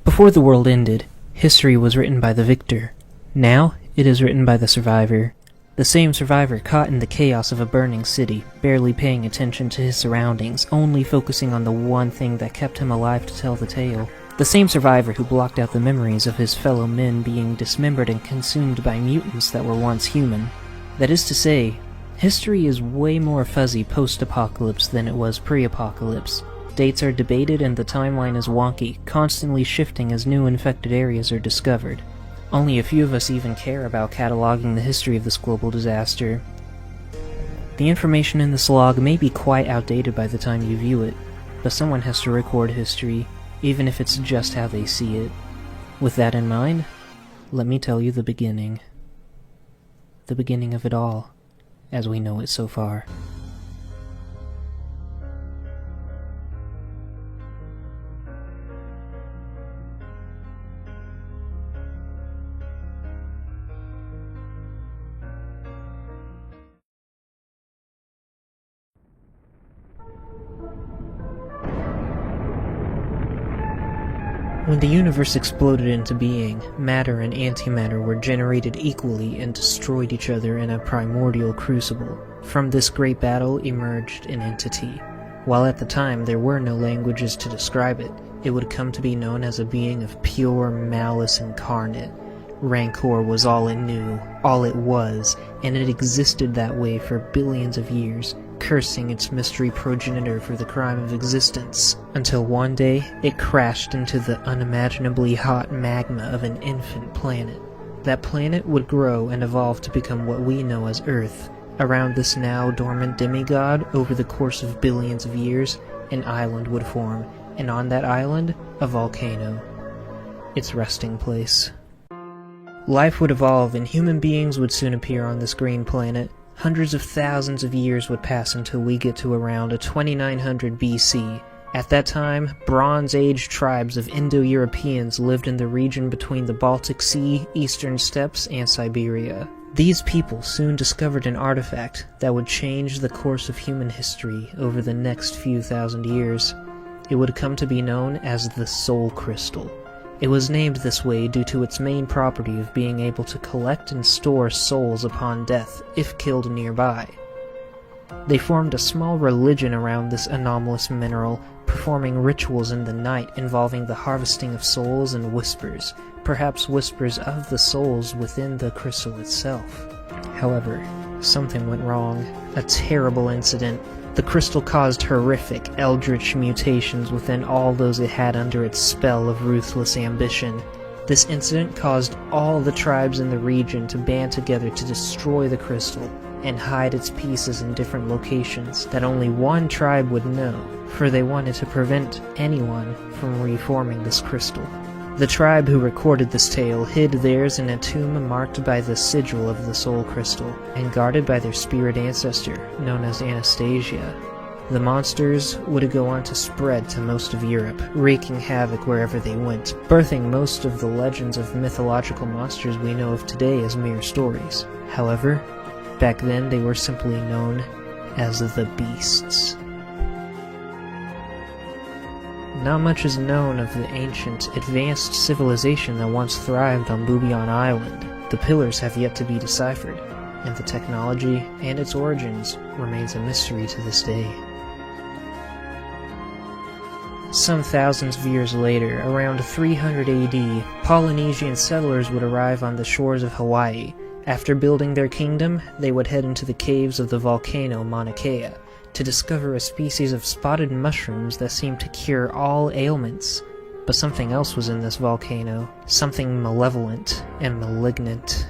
Before the world ended, history was written by the victor. Now, it is written by the survivor. The same survivor caught in the chaos of a burning city, barely paying attention to his surroundings, only focusing on the one thing that kept him alive to tell the tale. The same survivor who blocked out the memories of his fellow men being dismembered and consumed by mutants that were once human. That is to say, history is way more fuzzy post-apocalypse than it was pre-apocalypse. Dates are debated and the timeline is wonky, constantly shifting as new infected areas are discovered. Only a few of us even care about cataloging the history of this global disaster. The information in this log may be quite outdated by the time you view it, but someone has to record history, even if it's just how they see it. With that in mind, let me tell you the beginning. The beginning of it all, as we know it so far. When the universe exploded into being, matter and antimatter were generated equally and destroyed each other in a primordial crucible. From this great battle emerged an entity. While at the time there were no languages to describe it, it would come to be known as a being of pure malice incarnate. Rancor was all it knew, all it was, and it existed that way for billions of years, cursing its mystery progenitor for the crime of existence, until one day it crashed into the unimaginably hot magma of an infant planet. That planet would grow and evolve to become what we know as Earth. Around this now dormant demigod, over the course of billions of years, an island would form, and on that island, a volcano. Its resting place. Life would evolve and human beings would soon appear on this green planet. Hundreds of thousands of years would pass until we get to around 2900 BC. At that time, Bronze Age tribes of Indo-Europeans lived in the region between the Baltic Sea, Eastern Steppes, and Siberia. These people soon discovered an artifact that would change the course of human history over the next few thousand years. It would come to be known as the Soulcrystal. It was named this way due to its main property of being able to collect and store souls upon death, if killed nearby. They formed a small religion around this anomalous mineral, performing rituals in the night involving the harvesting of souls and whispers, perhaps whispers of the souls within the crystal itself. However, something went wrong. A terrible incident. The crystal caused horrific, eldritch mutations within all those it had under its spell of ruthless ambition. This incident caused all the tribes in the region to band together to destroy the crystal and hide its pieces in different locations that only one tribe would know, for they wanted to prevent anyone from reforming this crystal. The tribe who recorded this tale hid theirs in a tomb marked by the sigil of the Soulcrystal, and guarded by their spirit ancestor, known as Anastasia. The monsters would go on to spread to most of Europe, wreaking havoc wherever they went, birthing most of the legends of mythological monsters we know of today as mere stories. However, back then they were simply known as the Beasts. Not much is known of the ancient, advanced civilization that once thrived on Bubion Island. The pillars have yet to be deciphered, and the technology and its origins remains a mystery to this day. Some thousands of years later, around 300 AD, Polynesian settlers would arrive on the shores of Hawaii. After building their kingdom, they would head into the caves of the volcano Mauna Kea, to discover a species of spotted mushrooms that seemed to cure all ailments. But something else was in this volcano, something malevolent and malignant.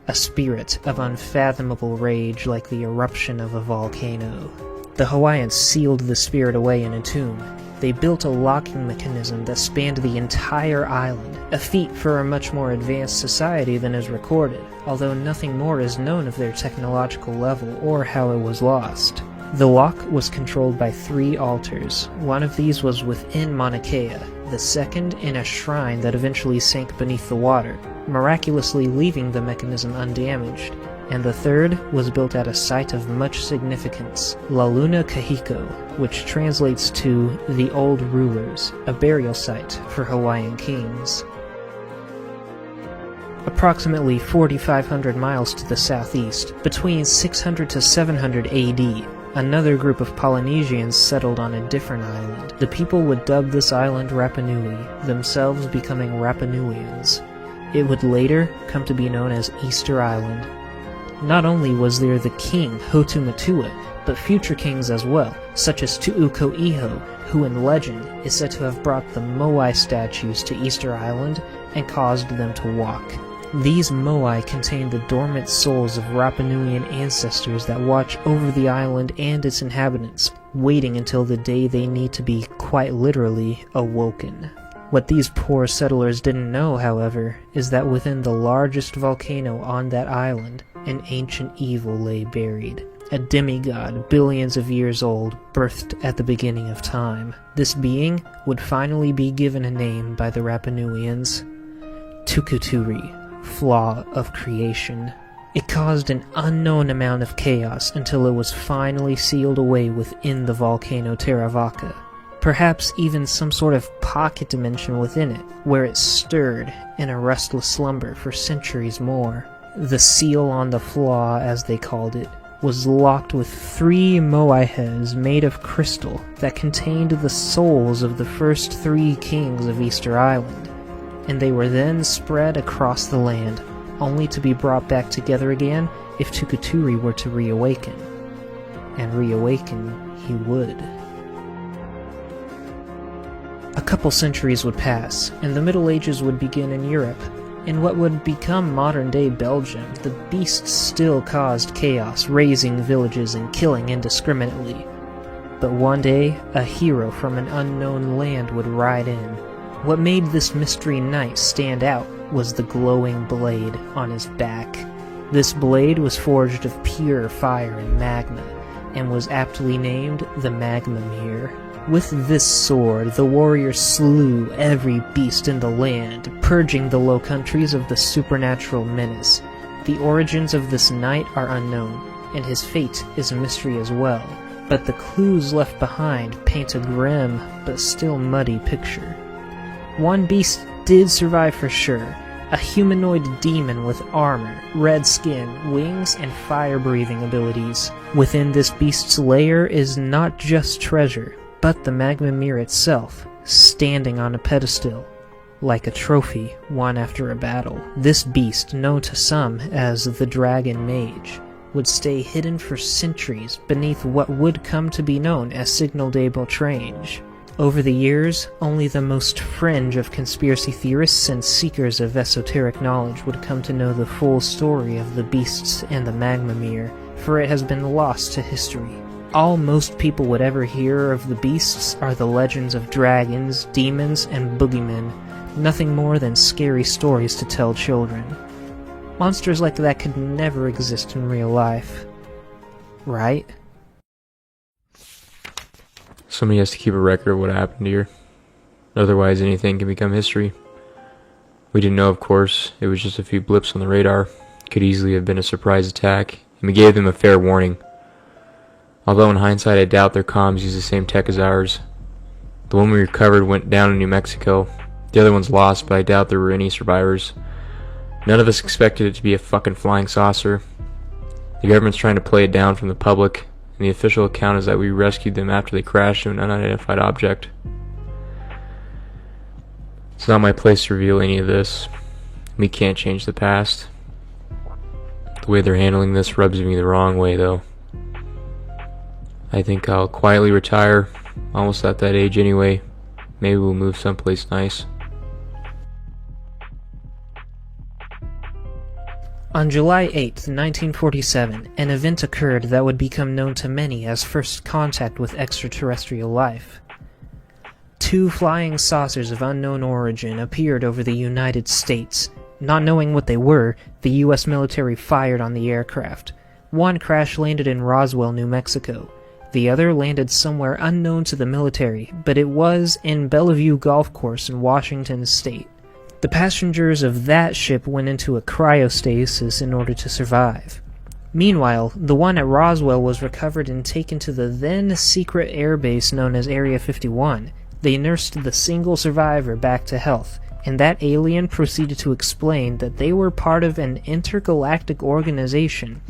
A spirit of unfathomable rage like the eruption of a volcano. The Hawaiians sealed the spirit away in a tomb. They built a locking mechanism that spanned the entire island, a feat for a much more advanced society than is recorded, although nothing more is known of their technological level or how it was lost. The lock was controlled by 3 altars. One of these was within Mauna Kea, the second in a shrine that eventually sank beneath the water, miraculously leaving the mechanism undamaged. and the third was built at a site of much significance, La Luna Kahiko, which translates to the Old Rulers, a burial site for Hawaiian kings. Approximately 4,500 miles to the southeast, between 600 to 700 AD, another group of Polynesians settled on a different island. The people would dub this island Rapa Nui, themselves becoming Rapa Nuians. It would later come to be known as Easter Island. Not only was there the king Hotu Matua, but future kings as well, such as Tu'uko'iho, who in legend is said to have brought the Moai statues to Easter Island and caused them to walk. These Moai contain the dormant souls of Rapa Nuian ancestors that watch over the island and its inhabitants, waiting until the day they need to be, quite literally, awoken. What these poor settlers didn't know, however, is that within the largest volcano on that island, an ancient evil lay buried. A demigod billions of years old, birthed at the beginning of time. This being would finally be given a name by the Rapa Nuians: Tukuturi, Flaw of Creation. It caused an unknown amount of chaos until it was finally sealed away within the volcano Terevaka. Perhaps even some sort of pocket dimension within it, where it stirred in a restless slumber for centuries more. The seal on the flaw, as they called it, was locked with 3 Moai heads made of crystal that contained the souls of the first 3 kings of Easter Island, and they were then spread across the land, only to be brought back together again if Tukuturi were to reawaken. And reawaken he would. A couple centuries would pass, and the Middle Ages would begin in Europe. In what would become modern-day Belgium, the beasts still caused chaos, razing villages and killing indiscriminately. But one day, a hero from an unknown land would ride in. What made this mystery knight stand out was the glowing blade on his back. This blade was forged of pure fire and magma, and was aptly named the Magma Mirror. With this sword, the warrior slew every beast in the land, purging the Low Countries of the supernatural menace. The origins of this knight are unknown, and his fate is a mystery as well, but the clues left behind paint a grim, but still muddy picture. One beast did survive for sure, a humanoid demon with armor, red skin, wings, and fire-breathing abilities. Within this beast's lair is not just treasure, but the Magma Mirror itself, standing on a pedestal, like a trophy won after a battle. This beast, known to some as the Dragon Mage, would stay hidden for centuries beneath what would come to be known as Signal de Beltrange. Over the years, only the most fringe of conspiracy theorists and seekers of esoteric knowledge would come to know the full story of the beasts and the Magma Mirror, for it has been lost to history. All most people would ever hear of the beasts are the legends of dragons, demons, and boogeymen, nothing more than scary stories to tell children. Monsters like that could never exist in real life. Right? Somebody has to keep a record of what happened here. Otherwise, anything can become history. We didn't know, of course. It was just a few blips on the radar. Could easily have been a surprise attack, and we gave them a fair warning. Although in hindsight I doubt their comms use the same tech as ours. The one we recovered went down in New Mexico. The other one's lost, but I doubt there were any survivors. None of us expected it to be a fucking flying saucer. The government's trying to play it down from the public, and the official account is that we rescued them after they crashed into an unidentified object. It's not my place to reveal any of this. We can't change the past. The way they're handling this rubs me the wrong way, though. I think I'll quietly retire, almost at that age anyway. Maybe we'll move someplace nice. On July 8th, 1947, an event occurred that would become known to many as first contact with extraterrestrial life. 2 flying saucers of unknown origin appeared over the United States. Not knowing what they were, the US military fired on the aircraft. One crash-landed in Roswell, New Mexico. The other landed somewhere unknown to the military, but it was in Bellevue Golf Course in Washington State. The passengers of that ship went into a cryostasis in order to survive. Meanwhile, the one at Roswell was recovered and taken to the then secret airbase known as Area 51. They nursed the single survivor back to health, and that alien proceeded to explain that they were part of an intergalactic organization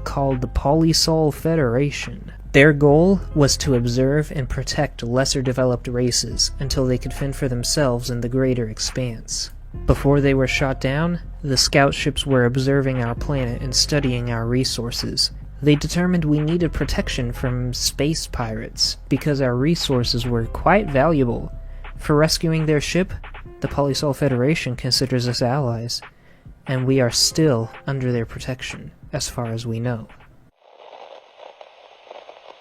called the Polysol Federation. Their goal was to observe and protect lesser developed races until they could fend for themselves in the greater expanse. Before they were shot down, the scout ships were observing our planet and studying our resources. They determined we needed protection from space pirates because our resources were quite valuable. For rescuing their ship, the Polysol Federation considers us allies, and we are still under their protection, as far as we know.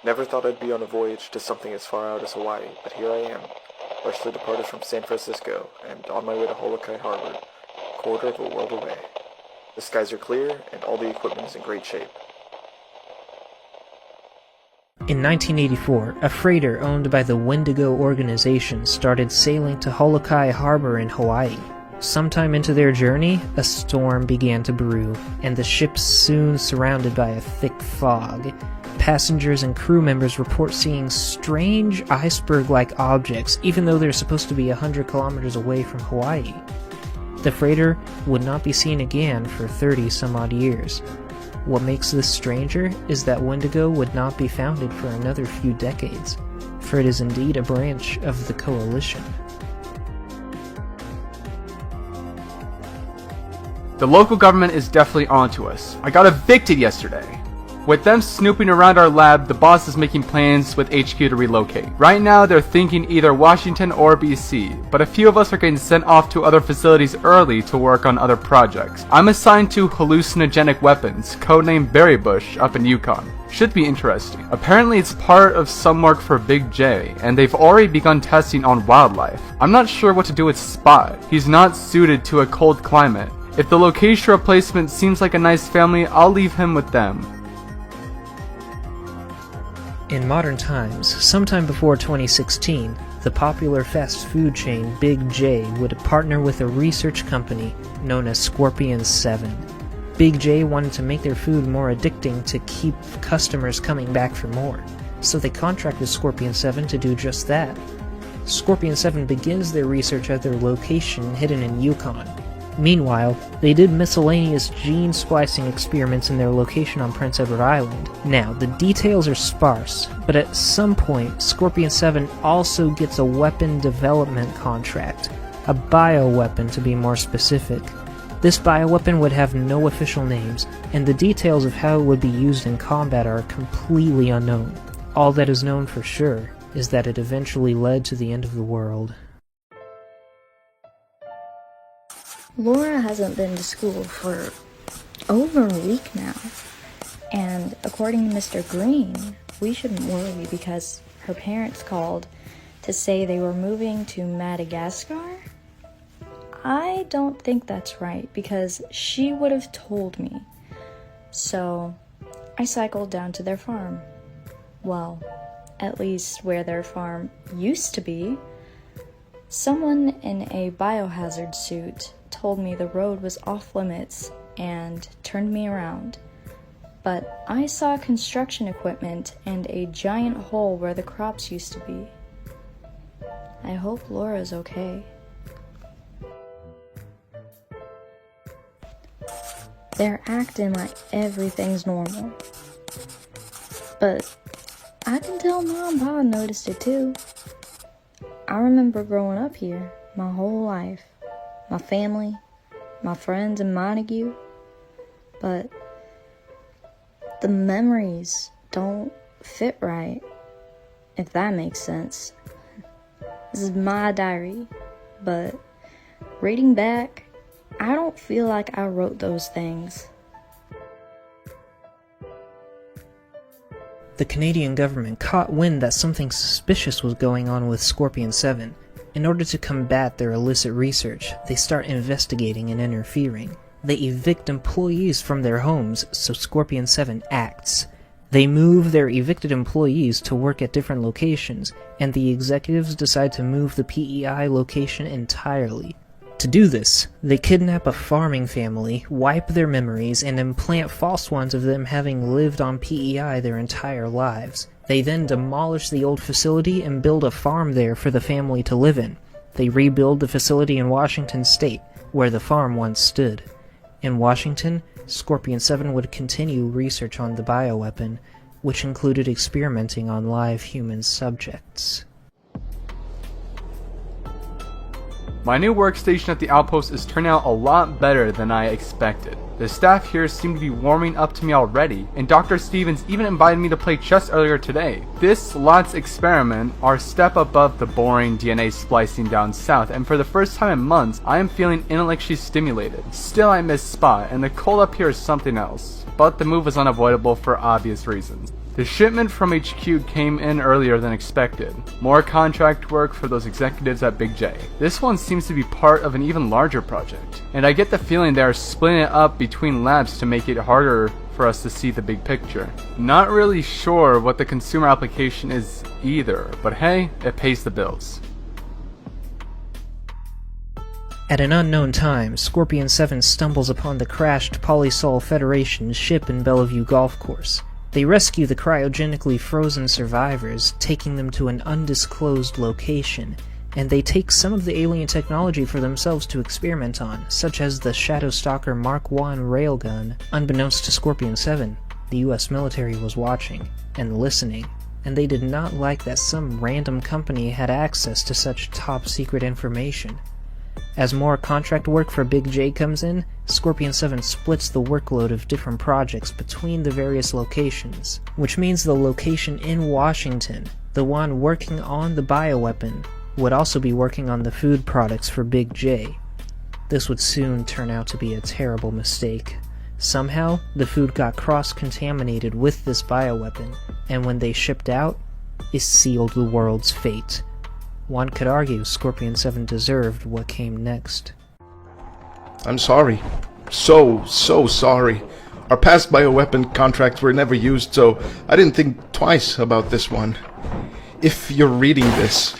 Never thought I'd be on a voyage to something as far out as Hawaii, but here I am, freshly departed from San Francisco, and on my way to Molokai Harbor, a quarter of a world away. The skies are clear, and all the equipment is in great shape. In 1984, a freighter owned by the Wendigo organization started sailing to Molokai Harbor in Hawaii. Sometime into their journey, a storm began to brew, and the ship soon surrounded by a thick fog. Passengers and crew members report seeing strange iceberg-like objects, even though they're supposed to be 100 kilometers away from Hawaii. The freighter would not be seen again for 30-some-odd years. What makes this stranger is that Wendigo would not be founded for another few decades, for it is indeed a branch of the Coalition. The local government is definitely onto us. I got evicted yesterday. With them snooping around our lab, the boss is making plans with HQ to relocate. Right now, they're thinking either Washington or BC, but a few of us are getting sent off to other facilities early to work on other projects. I'm assigned to hallucinogenic weapons, codenamed Berry Bush, up in Yukon. Should be interesting. Apparently it's part of some work for Big J, and they've already begun testing on wildlife. I'm not sure what to do with Spot. He's not suited to a cold climate. If the location replacement seems like a nice family, I'll leave him with them. In modern times, sometime before 2016, the popular fast food chain Big J would partner with a research company known as Scorpion 7. Big J wanted to make their food more addicting to keep customers coming back for more, so they contracted Scorpion 7 to do just that. Scorpion 7 begins their research at their location hidden in Yukon. Meanwhile, they did miscellaneous gene splicing experiments in their location on Prince Edward Island. Now, the details are sparse, but at some point, Scorpion 7 also gets a weapon development contract, a bioweapon to be more specific. This bioweapon would have no official names, and the details of how it would be used in combat are completely unknown. All that is known for sure is that it eventually led to the end of the world. Laura hasn't been to school for over a week now, and according to Mr. Green, we shouldn't worry because her parents called to say they were moving to Madagascar. I don't think that's right because she would have told me. So I cycled down to their farm. Well, at least where their farm used to be. Someone in a biohazard suit told me the road was off limits and turned me around. But I saw construction equipment and a giant hole where the crops used to be. I hope Laura's okay. They're acting like everything's normal. But I can tell Mom and Pa noticed it too. I remember growing up here my whole life. My family, my friends in Montague, but the memories don't fit right, if that makes sense. This is my diary, but reading back, I don't feel like I wrote those things. The Canadian government caught wind that something suspicious was going on with Scorpion 7. In order to combat their illicit research, they start investigating and interfering. They evict employees from their homes, so Scorpion 7 acts. They move their evicted employees to work at different locations, and the executives decide to move the PEI location entirely. To do this, they kidnap a farming family, wipe their memories, and implant false ones of them having lived on PEI their entire lives. They then demolish the old facility and build a farm there for the family to live in. They rebuild the facility in Washington state, where the farm once stood. In Washington, Scorpion-7 would continue research on the bioweapon, which included experimenting on live human subjects. My new workstation at the outpost is turning out a lot better than I expected. The staff here seem to be warming up to me already, and Dr. Stevens even invited me to play chess earlier today. This LOTS experiment are a step above the boring DNA splicing down south, and for the first time in months, I am feeling intellectually stimulated. Still, I miss Spot, and the cold up here is something else, but the move was unavoidable for obvious reasons. The shipment from HQ came in earlier than expected. More contract work for those executives at Big J. This one seems to be part of an even larger project, and I get the feeling they are splitting it up between labs to make it harder for us to see the big picture. Not really sure what the consumer application is either, but hey, it pays the bills. At an unknown time, Scorpion-7 stumbles upon the crashed Polysol Federation ship in Bellevue Golf Course. They rescue the cryogenically frozen survivors, taking them to an undisclosed location, and they take some of the alien technology for themselves to experiment on, such as the Shadowstalker Mark I railgun. Unbeknownst to Scorpion-7, the US military was watching and listening, and they did not like that some random company had access to such top-secret information. As more contract work for Big J comes in, Scorpion-7 splits the workload of different projects between the various locations, which means the location in Washington, the one working on the bioweapon, would also be working on the food products for Big J. This would soon turn out to be a terrible mistake. Somehow, the food got cross-contaminated with this bioweapon, and when they shipped out, it sealed the world's fate. One could argue Scorpion-7 deserved what came next. I'm sorry. So sorry. Our past bioweapon contracts were never used, so I didn't think twice about this one. If you're reading this...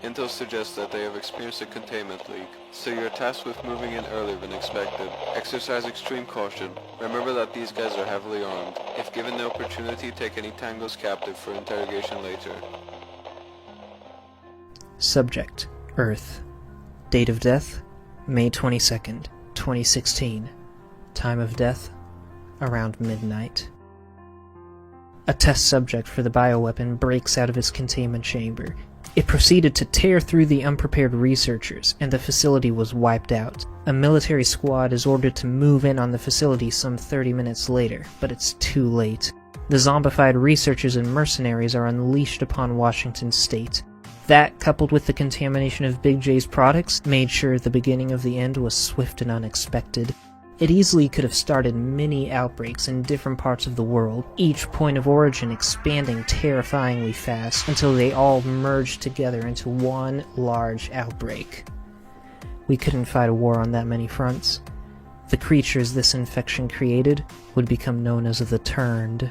Intel suggests that they have experienced a containment leak, so you're tasked with moving in earlier than expected. Exercise extreme caution. Remember that these guys are heavily armed. If given the opportunity, take any tangos captive for interrogation later. Subject: Earth. Date of death: May 22nd, 2016. Time of death: around midnight. A test subject for the bioweapon breaks out of its containment chamber. It proceeded to tear through the unprepared researchers, and the facility was wiped out. A military squad is ordered to move in on the facility some 30 minutes later, but it's too late. The zombified researchers and mercenaries are unleashed upon Washington state. That, coupled with the contamination of Big J's products, made sure the beginning of the end was swift and unexpected. It easily could have started many outbreaks in different parts of the world, each point of origin expanding terrifyingly fast until they all merged together into one large outbreak. We couldn't fight a war on that many fronts. The creatures this infection created would become known as the Turned.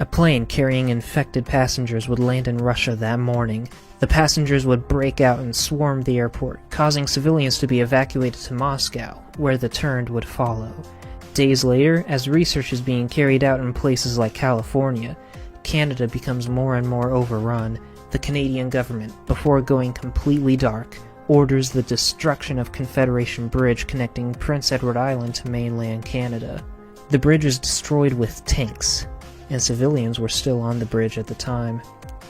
A plane carrying infected passengers would land in Russia that morning. The passengers would break out and swarm the airport, causing civilians to be evacuated to Moscow, where the Turned would follow. Days later, as research is being carried out in places like California, Canada becomes more and more overrun. The Canadian government, before going completely dark, orders the destruction of Confederation Bridge connecting Prince Edward Island to mainland Canada. The bridge is destroyed with tanks, and civilians were still on the bridge at the time.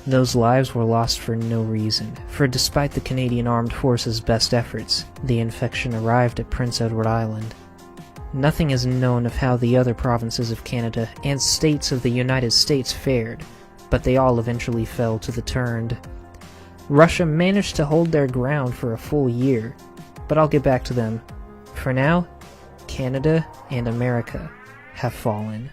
Those lives were lost for no reason, for despite the Canadian Armed Forces' best efforts, the infection arrived at Prince Edward Island. Nothing is known of how the other provinces of Canada and states of the United States fared, but they all eventually fell to the Turned. Russia managed to hold their ground for a full year, but I'll get back to them. For now, Canada and America have fallen.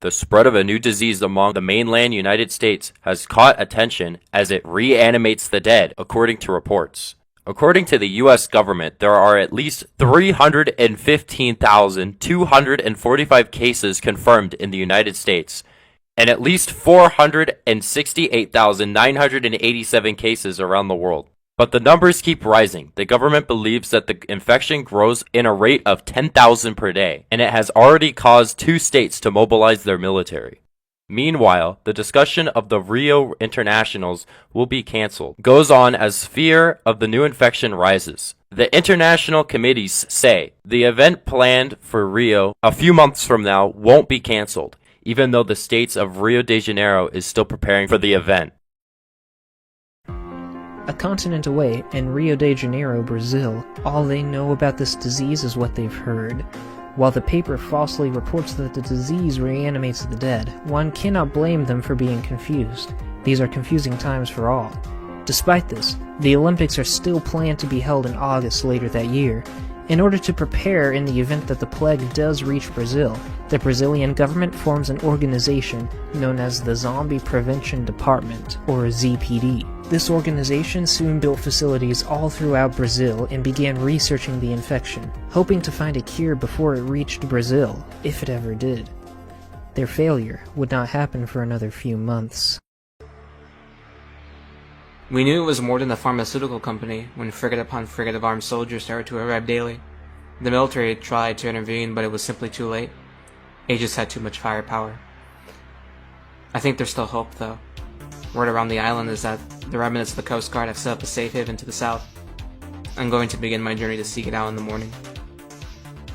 The spread of a new disease among the mainland United States has caught attention as it reanimates the dead, according to reports. According to the US government, there are at least 315,245 cases confirmed in the United States, and at least 468,987 cases around the world. But the numbers keep rising. The government believes that the infection grows in a rate of 10,000 per day, and it has already caused 2 states to mobilize their military. Meanwhile, the discussion of the Rio Internationals will be cancelled goes on as fear of the new infection rises. The international committees say the event planned for Rio a few months from now won't be cancelled, even though the states of Rio de Janeiro is still preparing for the event. A continent away, in Rio de Janeiro, Brazil, all they know about this disease is what they've heard. While the paper falsely reports that the disease reanimates the dead, one cannot blame them for being confused. These are confusing times for all. Despite this, the Olympics are still planned to be held in August later that year. In order to prepare in the event that the plague does reach Brazil, the Brazilian government forms an organization known as the Zombie Prevention Department, or ZPD. This organization soon built facilities all throughout Brazil and began researching the infection, hoping to find a cure before it reached Brazil, if it ever did. Their failure would not happen for another few months. We knew it was more than a pharmaceutical company when frigate upon frigate of armed soldiers started to arrive daily. The military tried to intervene, but it was simply too late. Aegis had too much firepower. I think there's still hope, though. Word around the island is that the remnants of the Coast Guard have set up a safe haven to the south. I'm going to begin my journey to seek it out in the morning.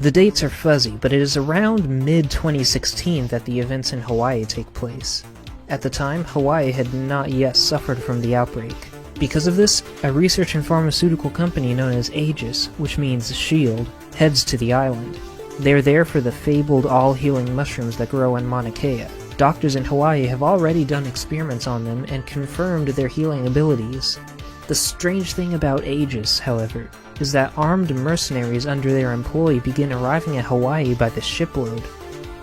The dates are fuzzy, but it is around mid-2016 that the events in Hawaii take place. At the time, Hawaii had not yet suffered from the outbreak. Because of this, a research and pharmaceutical company known as Aegis, which means shield, heads to the island. They're there for the fabled all-healing mushrooms that grow in Mauna Kea. Doctors in Hawaii have already done experiments on them and confirmed their healing abilities. The strange thing about Aegis, however, is that armed mercenaries under their employ begin arriving at Hawaii by the shipload.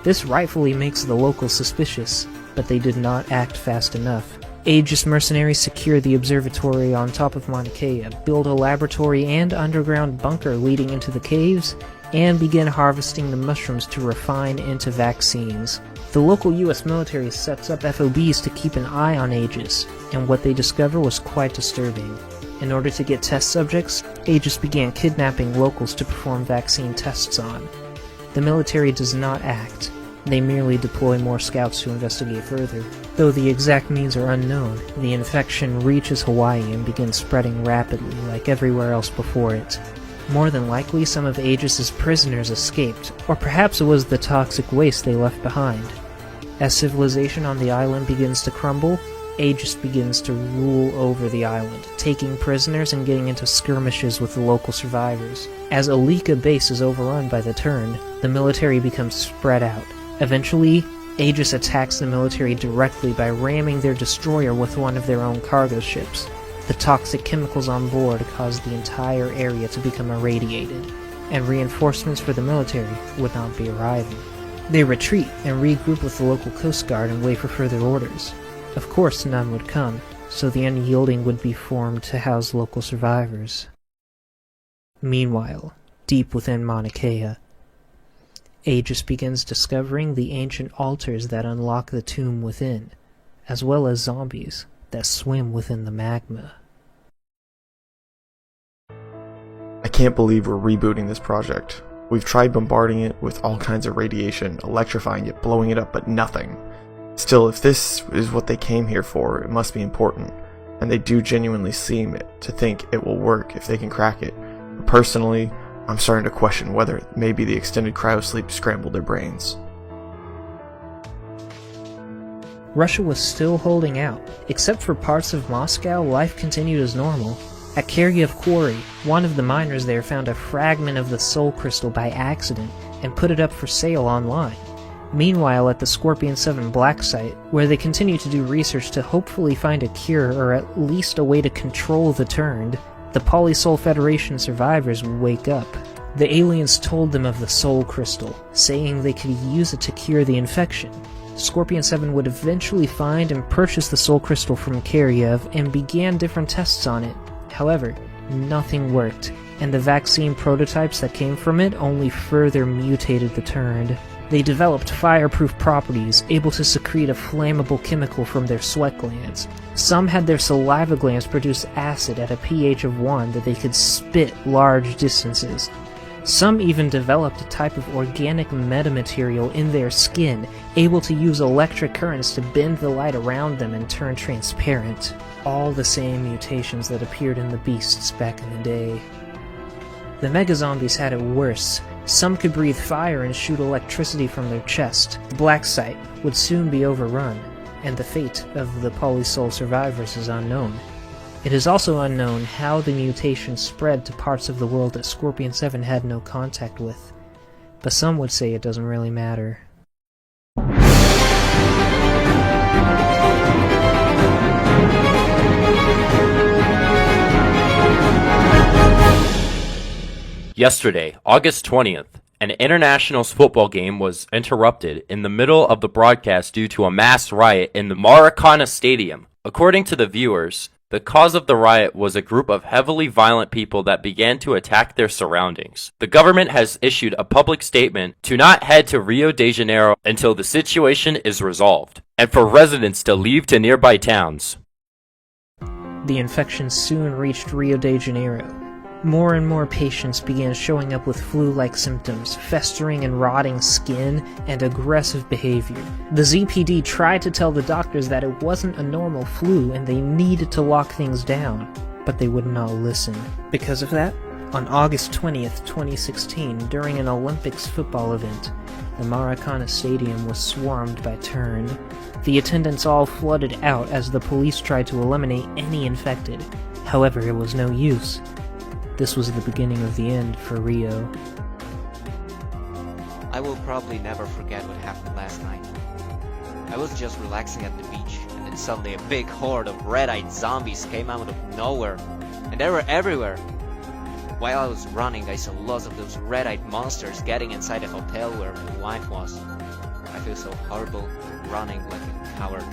This rightfully makes the locals suspicious, but they did not act fast enough. Aegis mercenaries secure the observatory on top of Mauna Kea, build a laboratory and underground bunker leading into the caves, and begin harvesting the mushrooms to refine into vaccines. The local US military sets up FOBs to keep an eye on Aegis, and what they discover was quite disturbing. In order to get test subjects, Aegis began kidnapping locals to perform vaccine tests on. The military does not act. They merely deploy more scouts to investigate further. Though the exact means are unknown, the infection reaches Hawaii and begins spreading rapidly like everywhere else before it. More than likely, some of Aegis's prisoners escaped, or perhaps it was the toxic waste they left behind. As civilization on the island begins to crumble, Aegis begins to rule over the island, taking prisoners and getting into skirmishes with the local survivors. As Alika base is overrun by the Turned, the military becomes spread out. Eventually, Aegis attacks the military directly by ramming their destroyer with one of their own cargo ships. The toxic chemicals on board cause the entire area to become irradiated, and reinforcements for the military would not be arriving. They retreat and regroup with the local Coast Guard and wait for further orders. Of course, none would come, so the Unyielding would be formed to house local survivors. Meanwhile, deep within Mauna Kea, Aegis begins discovering the ancient altars that unlock the tomb within, as well as zombies that swim within the magma. I can't believe we're rebooting this project. We've tried bombarding it with all kinds of radiation, electrifying it, blowing it up, but nothing. Still, if this is what they came here for, it must be important, and they do genuinely seem to think it will work if they can crack it. But personally, I'm starting to question whether maybe the extended cryosleep scrambled their brains. Russia was still holding out. Except for parts of Moscow, life continued as normal. At Kyrgyz Quarry, one of the miners there found a fragment of the Soulcrystal by accident and put it up for sale online. Meanwhile, at the Scorpion 7 Black site, where they continue to do research to hopefully find a cure or at least a way to control the Turned, the Polysol Federation survivors wake up. The aliens told them of the Soulcrystal, saying they could use it to cure the infection. Scorpion 7 would eventually find and purchase the Soulcrystal from Kyrgyz and began different tests on it. However, nothing worked, and the vaccine prototypes that came from it only further mutated the Turned. They developed fireproof properties, able to secrete a flammable chemical from their sweat glands. Some had their saliva glands produce acid at a pH of 1 that they could spit large distances. Some even developed a type of organic metamaterial in their skin, able to use electric currents to bend the light around them and turn transparent. All the same mutations that appeared in the beasts back in the day. The megazombies had it worse. Some could breathe fire and shoot electricity from their chest. The black site would soon be overrun, and the fate of the Polysol survivors is unknown. It is also unknown how the mutation spread to parts of the world that Scorpion-7 had no contact with, but some would say it doesn't really matter. Yesterday, August 20th, an international football game was interrupted in the middle of the broadcast due to a mass riot in the Maracana Stadium. According to the viewers, the cause of the riot was a group of heavily violent people that began to attack their surroundings. The government has issued a public statement to not head to Rio de Janeiro until the situation is resolved, and for residents to leave to nearby towns. The infection soon reached Rio de Janeiro. More and more patients began showing up with flu-like symptoms, festering and rotting skin, and aggressive behavior. The ZPD tried to tell the doctors that it wasn't a normal flu and they needed to lock things down, but they would not listen. Because of that, on August 20th, 2016, during an Olympics football event, the Maracana Stadium was swarmed by Turned. The attendants all flooded out as the police tried to eliminate any infected. However, it was no use. This was the beginning of the end for Rio. I will probably never forget what happened last night. I was just relaxing at the beach, and then suddenly a big horde of red-eyed zombies came out of nowhere, and they were everywhere. While I was running, I saw lots of those red-eyed monsters getting inside the hotel where my wife was. I feel so horrible, running like a coward.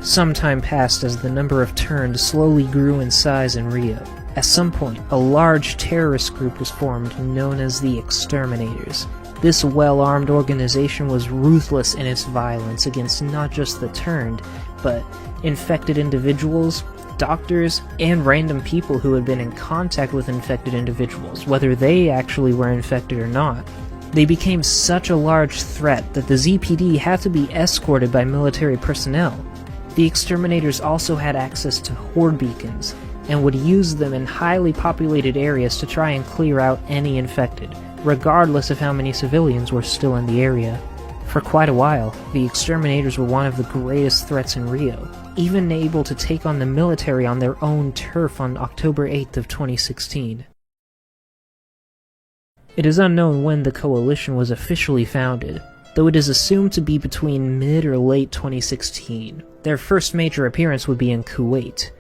Some time passed as the number of Turned slowly grew in size in Rio. At some point, a large terrorist group was formed known as the Exterminators. This well-armed organization was ruthless in its violence against not just the Turned, but infected individuals, doctors, and random people who had been in contact with infected individuals, whether they actually were infected or not. They became such a large threat that the ZPD had to be escorted by military personnel. The Exterminators also had access to horde beacons, and would use them in highly populated areas to try and clear out any infected, regardless of how many civilians were still in the area. For quite a while, the Exterminators were one of the greatest threats in Rio, even able to take on the military on their own turf on October 8th of 2016. It is unknown when the coalition was officially founded, though it is assumed to be between mid or late 2016. Their first major appearance would be in Kuwait.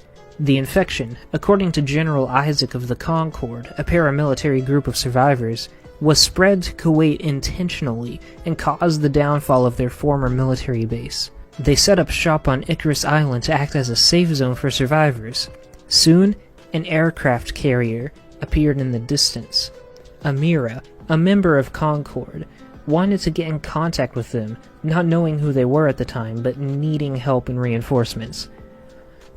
The infection, according to General Isaac of the Concord, a paramilitary group of survivors, was spread to Kuwait intentionally and caused the downfall of their former military base. They set up shop on Icarus Island to act as a safe zone for survivors. Soon, an aircraft carrier appeared in the distance. Amira, a member of Concord, wanted to get in contact with them, not knowing who they were at the time, but needing help and reinforcements.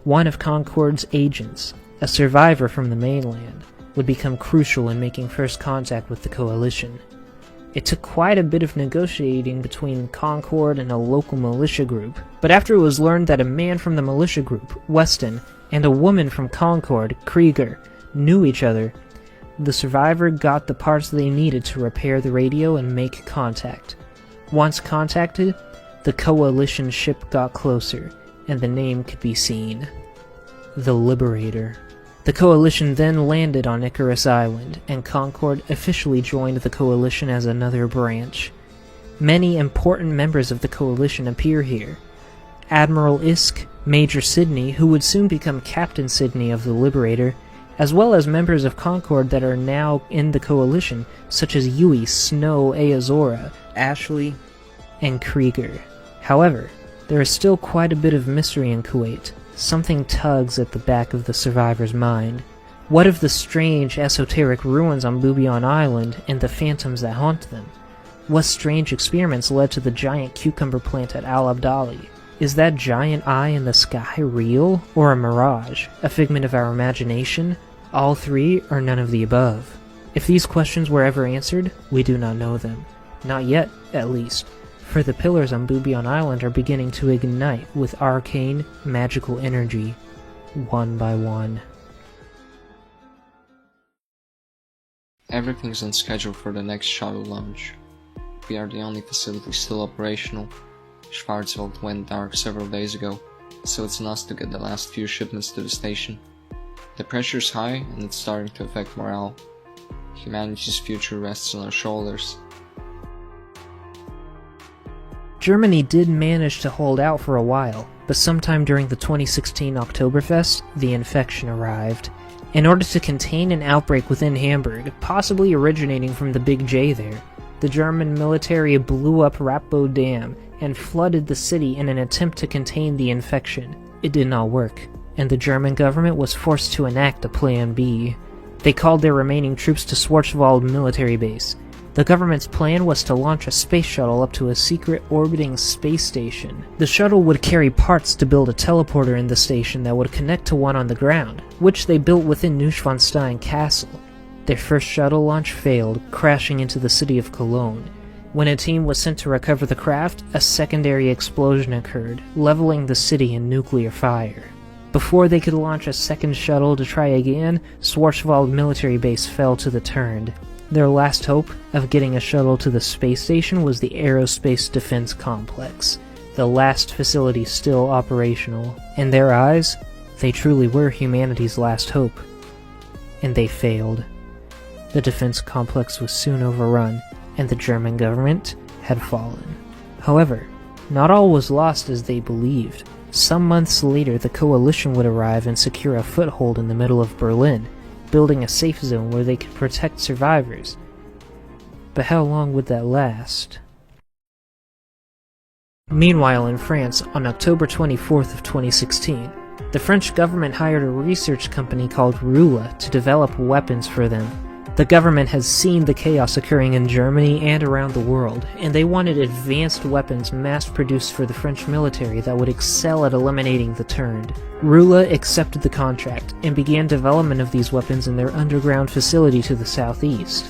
One of Concord's agents, a survivor from the mainland, would become crucial in making first contact with the coalition. It took quite a bit of negotiating between Concord and a local militia group, but after it was learned that a man from the militia group, Weston, and a woman from Concord, Krieger, knew each other, the survivor got the parts they needed to repair the radio and make contact. Once contacted, the coalition ship got closer, and the name could be seen. The Liberator. The coalition then landed on Icarus Island, and Concord officially joined the coalition as another branch. Many important members of the coalition appear here. Admiral Isk, Major Sidney, who would soon become Captain Sidney of the Liberator, as well as members of Concord that are now in the coalition, such as Yui, Snow, Aazora, Ashley, and Krieger. However, there is still quite a bit of mystery in Kuwait. something tugs at the back of the survivor's mind. What of the strange, esoteric ruins on Bouillon Island and the phantoms that haunt them? What strange experiments led to the giant cucumber plant at Al Abdali? Is that giant eye in the sky real, or a mirage, a figment of our imagination? All three, or none of the above? If these questions were ever answered, we do not know them. Not yet, at least, for the pillars on Bouillon Island are beginning to ignite with arcane, magical energy, one by one. Everything's on schedule for the next shuttle launch. We are the only facility still operational. Schwarzwald went dark several days ago, so it's on us to get the last few shipments to the station. The pressure's high and it's starting to affect morale. Humanity's future rests on our shoulders. Germany did manage to hold out for a while, but sometime during the 2016 Oktoberfest, the infection arrived. In order to contain an outbreak within Hamburg, possibly originating from the Big J there, the German military blew up REUPLOAD Dam and flooded the city in an attempt to contain the infection. It did not work, and the German government was forced to enact a Plan B. They called their remaining troops to Schwarzwald military base. The government's plan was to launch a space shuttle up to a secret orbiting space station. The shuttle would carry parts to build a teleporter in the station that would connect to one on the ground, which they built within Neuschwanstein Castle. Their first shuttle launch failed, crashing into the city of Cologne. When a team was sent to recover the craft, a secondary explosion occurred, leveling the city in nuclear fire. Before they could launch a second shuttle to try again, Schwarzwald military base fell to the Turned. Their last hope of getting a shuttle to the space station was the Aerospace Defense Complex, the last facility still operational. In their eyes, they truly were humanity's last hope. And they failed. The defense complex was soon overrun, and the German government had fallen. However, not all was lost as they believed. Some months later, the coalition would arrive and secure a foothold in the middle of Berlin, building a safe zone where they could protect survivors. But how long would that last? Meanwhile, in France, on October 24th of 2016, the French government hired a research company called RULA to develop weapons for them. The government has seen the chaos occurring in Germany and around the world, and they wanted advanced weapons mass-produced for the French military that would excel at eliminating the Turned. RULA accepted the contract and began development of these weapons in their underground facility to the southeast.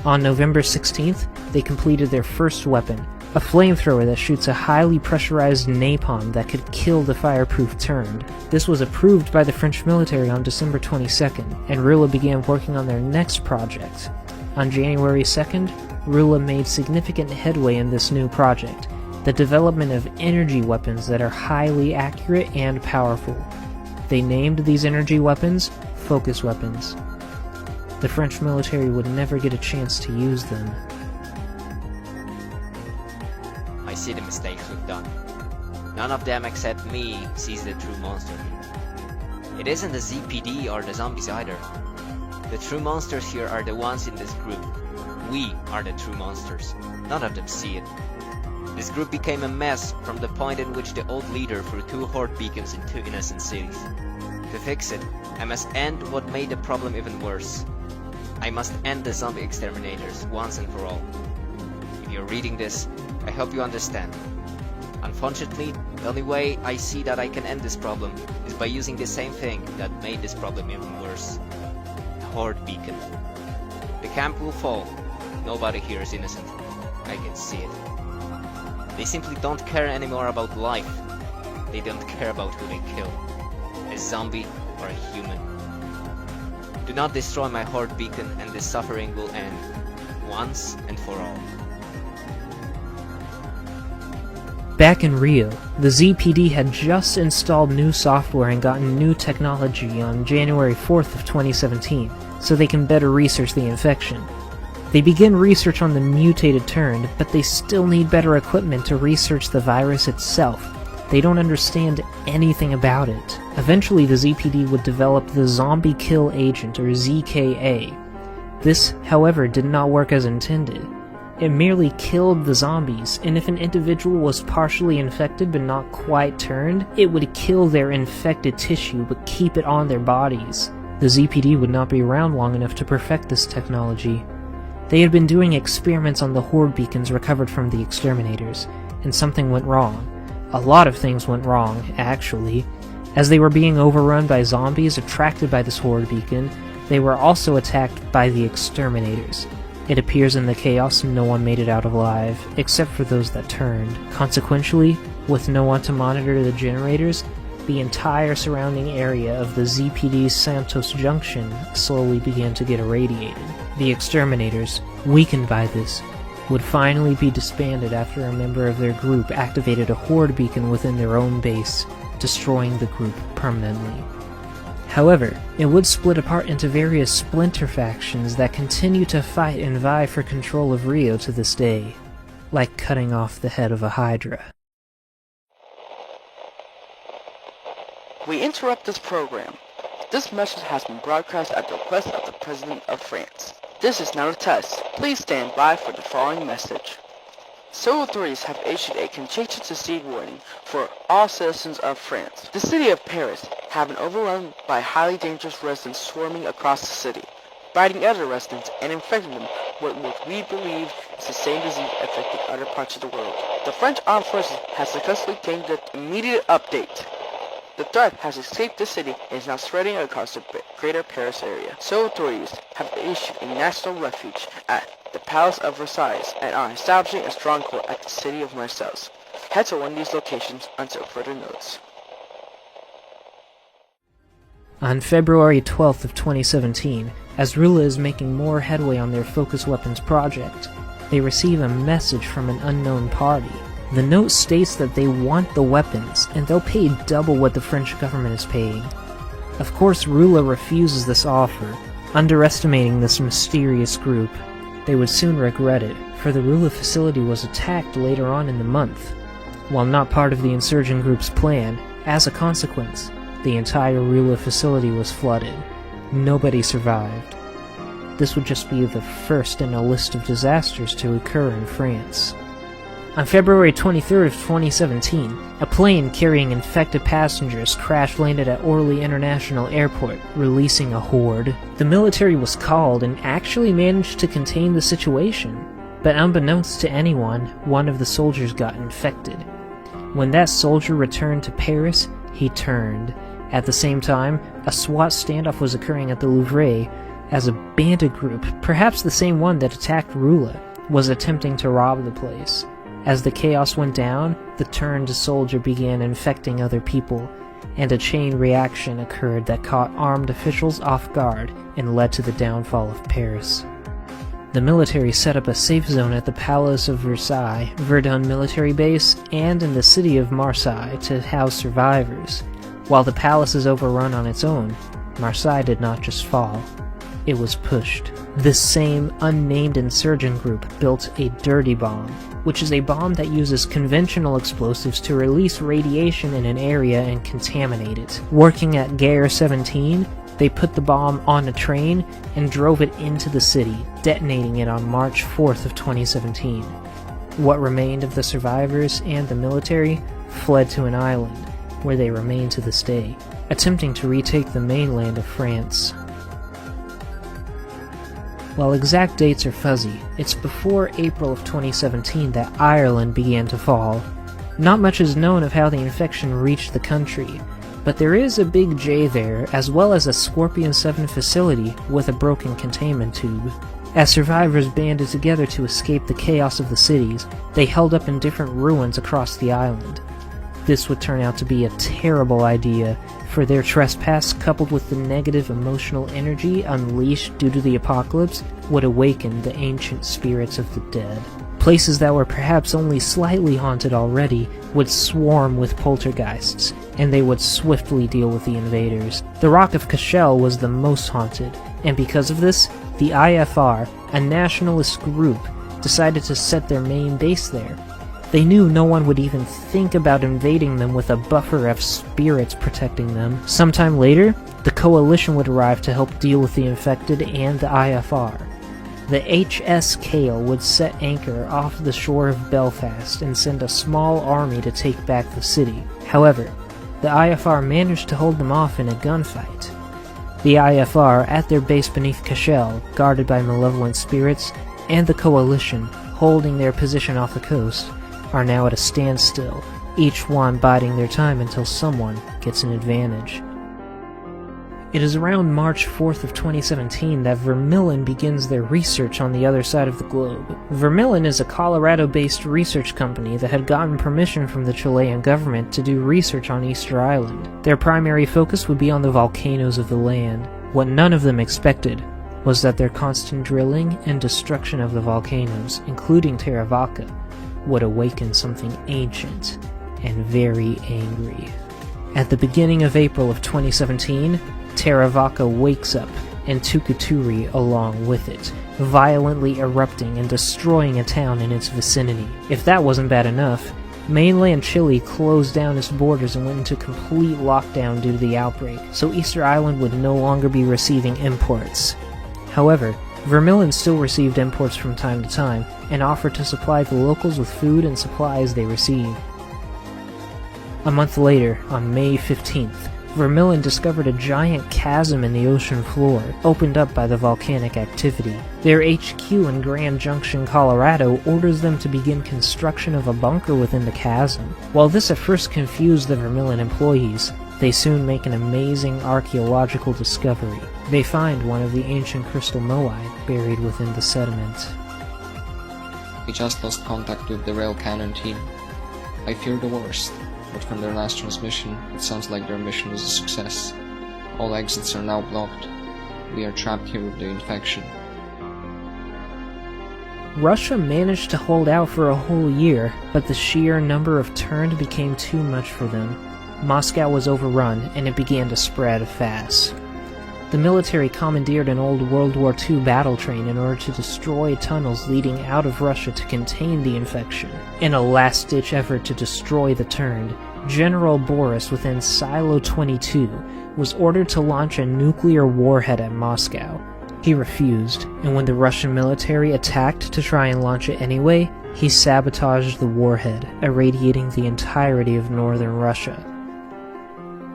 On November 16th, they completed their first weapon, a flamethrower that shoots a highly pressurized napalm that could kill the fireproof Turned. This was approved by the French military on December 22nd, and RULA began working on their next project. On January 2nd, RULA made significant headway in this new project, the development of energy weapons that are highly accurate and powerful. They named these energy weapons focus weapons. The French military would never get a chance to use them. I see the mistakes we've done. None of them except me sees the true monster here. It isn't the ZPD or the zombies either. The true monsters here are the ones in this group. We are the true monsters. None of them see it. This group became a mess from the point in which the old leader threw 2 horde beacons in 2 innocent cities. To fix it, I must end what made the problem even worse. I must end the zombie exterminators once and for all. If you're reading this, I hope you understand. Unfortunately, the only way I see that I can end this problem is by using the same thing that made this problem even worse. A horde beacon. The camp will fall. Nobody here is innocent. I can see it. They simply don't care anymore about life. They don't care about who they kill. A zombie or a human. Do not destroy my horde beacon and the suffering will end. Once and for all. Back in Rio, the ZPD had just installed new software and gotten new technology on January 4th of 2017, so they can better research the infection. They begin research on the mutated Turned, but they still need better equipment to research the virus itself. They don't understand anything about it. Eventually, the ZPD would develop the Zombie Kill Agent, or ZKA. This, however, did not work as intended. It merely killed the zombies, and if an individual was partially infected but not quite turned, it would kill their infected tissue but keep it on their bodies. The ZPD would not be around long enough to perfect this technology. They had been doing experiments on the horde beacons recovered from the exterminators, and something went wrong. A lot of things went wrong, actually. As they were being overrun by zombies attracted by this horde beacon, they were also attacked by the exterminators. It appears in the chaos no one made it out alive, except for those that turned. Consequently, with no one to monitor the generators, the entire surrounding area of the ZPD's Santos Junction slowly began to get irradiated. The exterminators, weakened by this, would finally be disbanded after a member of their group activated a horde beacon within their own base, destroying the group permanently. However, it would split apart into various splinter factions that continue to fight and vie for control of Rio to this day, like cutting off the head of a hydra. We interrupt this program. This message has been broadcast at the request of the President of France. This is not a test. Please stand by for the following message. Several authorities have issued a contagious disease warning for all citizens of France. The city of Paris have been overrun by highly dangerous residents swarming across the city, biting other residents and infecting them with what we believe is the same disease affecting other parts of the world. The French Armed Forces has successfully gained an immediate update. The threat has escaped the city and is now spreading across the greater Paris area. So authorities have issued a national refuge at the Palace of Versailles and are establishing a stronghold at the city of Marseille. Head to one of these locations until further notice. On February 12th of 2017, as RULA is making more headway on their focus weapons project, they receive a message from an unknown party. The note states that they want the weapons, and they'll pay double what the French government is paying. Of course, RULA refuses this offer, underestimating this mysterious group. They would soon regret it, for the RULA facility was attacked later on in the month. While not part of the insurgent group's plan, as a consequence, the entire RULA facility was flooded. Nobody survived. This would just be the first in a list of disasters to occur in France. On February 23rd of 2017, a plane carrying infected passengers crash-landed at Orly International Airport, releasing a horde. The military was called and actually managed to contain the situation, but unbeknownst to anyone, one of the soldiers got infected. When that soldier returned to Paris, he turned. At the same time, a SWAT standoff was occurring at the Louvre as a bandit group, perhaps the same one that attacked RULA, was attempting to rob the place. As the chaos went down, the turned soldier began infecting other people, and a chain reaction occurred that caught armed officials off guard and led to the downfall of Paris. The military set up a safe zone at the Palace of Versailles, Verdun military base, and in the city of Marseille to house survivors. While the palace is overrun on its own, Marseille did not just fall. It was pushed. This same unnamed insurgent group built a dirty bomb, which is a bomb that uses conventional explosives to release radiation in an area and contaminate it. Working at Gare 17, they put the bomb on a train and drove it into the city, detonating it on March 4th of 2017. What remained of the survivors and the military fled to an island, where they remain to this day, attempting to retake the mainland of France. While exact dates are fuzzy, it's before April of 2017 that Ireland began to fall. Not much is known of how the infection reached the country, but there is a big J there, as well as a Scorpion 7 facility with a broken containment tube. As survivors banded together to escape the chaos of the cities, they held up in different ruins across the island. This would turn out to be a terrible idea, for their trespass, coupled with the negative emotional energy unleashed due to the apocalypse, would awaken the ancient spirits of the dead. Places that were perhaps only slightly haunted already would swarm with poltergeists, and they would swiftly deal with the invaders. The Rock of Cashel was the most haunted, and because of this, the IFR, a nationalist group, decided to set their main base there. They knew no one would even think about invading them with a buffer of spirits protecting them. Sometime later, the coalition would arrive to help deal with the infected and the IFR. The HS Kale would set anchor off the shore of Belfast and send a small army to take back the city. However, the IFR managed to hold them off in a gunfight. The IFR, at their base beneath Cashel, guarded by malevolent spirits, and the Coalition, holding their position off the coast, are now at a standstill, each one biding their time until someone gets an advantage. It is around March 4th of 2017 that Vermilion begins their research on the other side of the globe. Vermilion is a Colorado-based research company that had gotten permission from the Chilean government to do research on Easter Island. Their primary focus would be on the volcanoes of the land. What none of them expected was that their constant drilling and destruction of the volcanoes, including Terevaka, would awaken something ancient and very angry. At the beginning of April of 2017, Terevaka wakes up, and Tukuturi along with it, violently erupting and destroying a town in its vicinity. If that wasn't bad enough, mainland Chile closed down its borders and went into complete lockdown due to the outbreak, so Easter Island would no longer be receiving imports. However, Vermilion still received imports from time to time, and offered to supply the locals with food and supplies they received. A month later, on May 15th, Vermilion discovered a giant chasm in the ocean floor, opened up by the volcanic activity. Their HQ in Grand Junction, Colorado, orders them to begin construction of a bunker within the chasm. While this at first confused the Vermilion employees, they soon make an amazing archaeological discovery. They find one of the ancient crystal moai buried within the sediment. We just lost contact with the rail cannon team. I fear the worst, but from their last transmission, it sounds like their mission was a success. All exits are now blocked. We are trapped here with the infection. Russia managed to hold out for a whole year, but the sheer number of turned became too much for them. Moscow was overrun, and it began to spread fast. The military commandeered an old World War II battle train in order to destroy tunnels leading out of Russia to contain the infection. In a last-ditch effort to destroy the turned, General Boris within Silo 22 was ordered to launch a nuclear warhead at Moscow. He refused, and when the Russian military attacked to try and launch it anyway, he sabotaged the warhead, irradiating the entirety of northern Russia.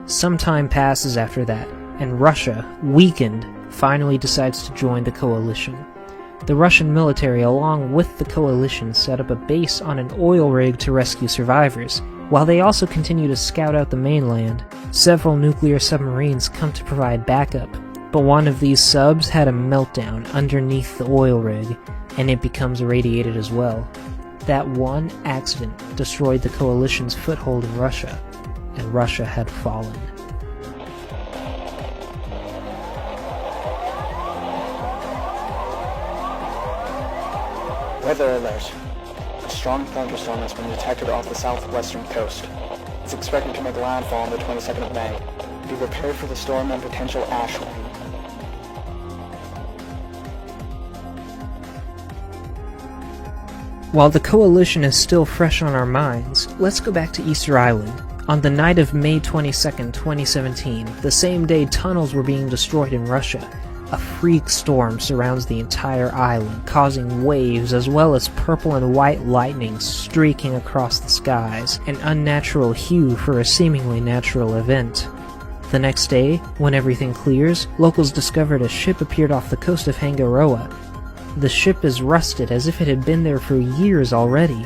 Some time passes after that, and Russia, weakened, finally decides to join the coalition. The Russian military, along with the coalition, set up a base on an oil rig to rescue survivors, while they also continue to scout out the mainland. Several nuclear submarines come to provide backup, but one of these subs had a meltdown underneath the oil rig, and it becomes irradiated as well. That one accident destroyed the coalition's foothold in Russia, and Russia had fallen. Weather alert. A strong thunderstorm has been detected off the southwestern coast. It's expected to make landfall on the 22nd of May. Be prepared for the storm and potential ash rain. While the coalition is still fresh on our minds, let's go back to Easter Island. On the night of May 22nd, 2017, the same day tunnels were being destroyed in Russia, a freak storm surrounds the entire island, causing waves as well as purple and white lightning streaking across the skies, an unnatural hue for a seemingly natural event. The next day, when everything clears, locals discovered a ship appeared off the coast of Hangaroa. The ship is rusted as if it had been there for years already.